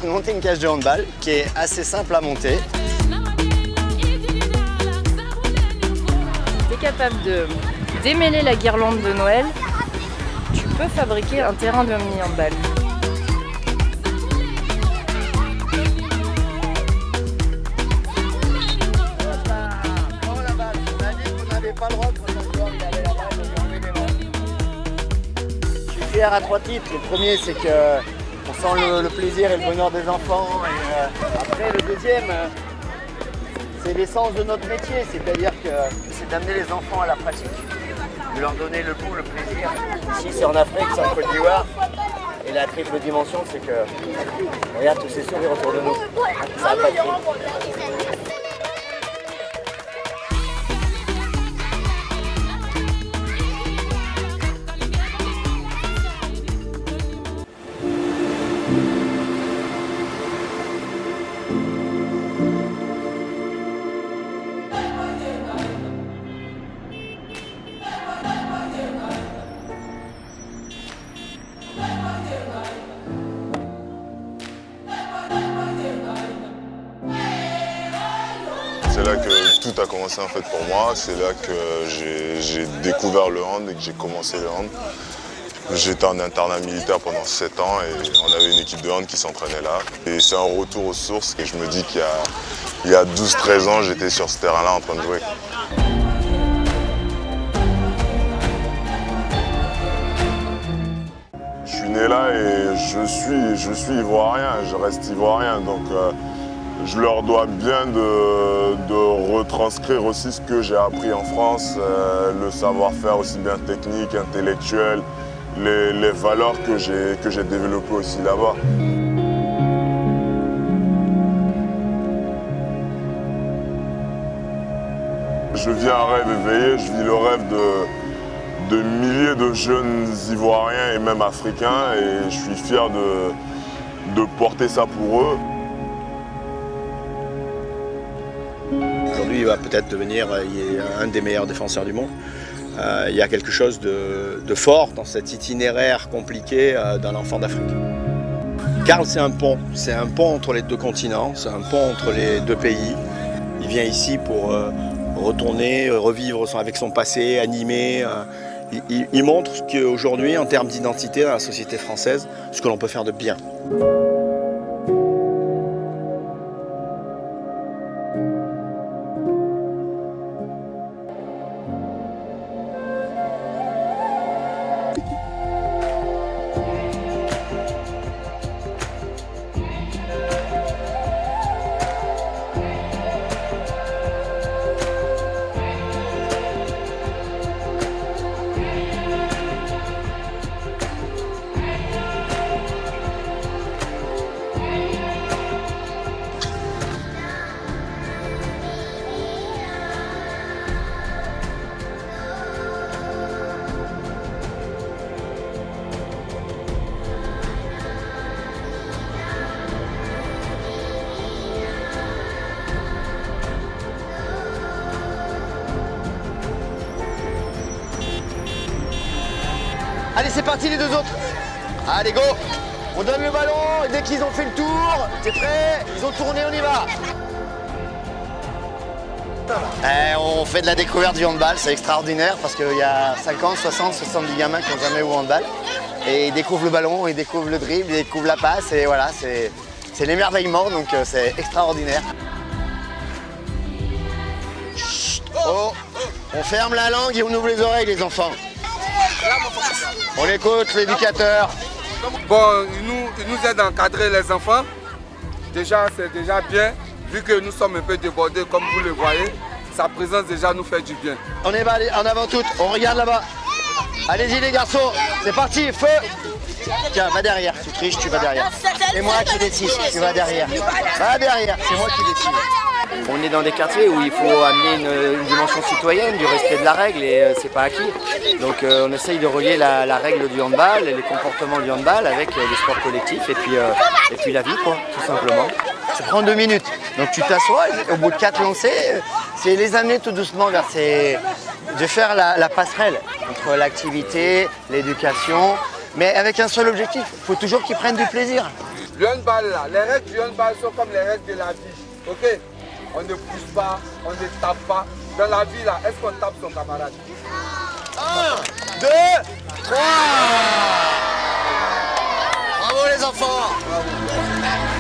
Monter une cage de handball qui est assez simple à monter. Tu es capable de démêler la guirlande de Noël, tu peux fabriquer un terrain de mini-handball. Je suis fier à 3 titres. Le premier, c'est que on sent le plaisir et le bonheur des enfants. Et après, le deuxième, c'est l'essence de notre métier, c'est-à-dire que c'est d'amener les enfants à la pratique, de leur donner le goût, le plaisir. Ici, c'est en Afrique, c'est en Côte d'Ivoire. Et la triple dimension, c'est que regarde tous ces sourires autour de nous. Ça n'a pas de prix. C'est là que tout a commencé en fait pour moi, c'est là que j'ai découvert le hand et que j'ai commencé le hand. J'étais en internat militaire pendant 7 ans et on avait une équipe de hand qui s'entraînait là. Et c'est un retour aux sources et je me dis qu'il y a 12-13 ans, j'étais sur ce terrain-là en train de jouer. Je suis né là et je suis ivoirien, je reste ivoirien. Donc, je leur dois bien de retranscrire aussi ce que j'ai appris en France, le savoir-faire aussi bien technique, intellectuel, les valeurs que j'ai développées aussi là-bas. Je vis un rêve éveillé, je vis le rêve de milliers de jeunes Ivoiriens et même Africains et je suis fier de porter ça pour eux. Aujourd'hui, il va peut-être devenir un des meilleurs défenseurs du monde. Il y a quelque chose de fort dans cet itinéraire compliqué d'un enfant d'Afrique. Karl, c'est un pont entre les deux continents, c'est un pont entre les deux pays. Il vient ici pour retourner, revivre avec son passé, animer. Il montre qu'aujourd'hui, en termes d'identité dans la société française, ce que l'on peut faire de bien. Allez, c'est parti les deux autres. Allez, go. On donne le ballon et dès qu'ils ont fait le tour, t'es prêt? Ils ont tourné, on y va. On fait de la découverte du handball, c'est extraordinaire parce qu'il y a 50, 60, 70 gamins qui n'ont jamais joué au handball. Et ils découvrent le ballon, ils découvrent le dribble, ils découvrent la passe et voilà, c'est l'émerveillement, donc c'est extraordinaire. Chut, oh, on ferme la langue et on ouvre les oreilles les enfants. On écoute l'éducateur. Bon, il nous aide à encadrer les enfants. Déjà, c'est déjà bien, vu que nous sommes un peu débordés, comme vous le voyez. Sa présence déjà nous fait du bien. On est en avant toutes, on regarde là-bas. Allez-y les garçons, c'est parti, feu. Tiens, va derrière, tu triches, tu vas derrière. C'est moi qui décide, tu vas derrière. Va derrière, c'est moi qui décide. On est dans des quartiers où il faut amener une dimension citoyenne, du respect de la règle et c'est pas acquis. Donc on essaye de relier la règle du handball et les comportements du handball avec les sports collectifs et puis la vie quoi, tout simplement. Ça prend 2 minutes, donc tu t'assois et au bout de 4 lancers, c'est les amener tout doucement vers de faire la passerelle entre l'activité, l'éducation, mais avec un seul objectif, il faut toujours qu'ils prennent du plaisir. Le handball là, les règles du handball sont comme les règles de la vie, ok? On ne pousse pas, on ne tape pas. Dans la vie là, est-ce qu'on tape son camarade? 1, 2, 3. Bravo les enfants. Bravo.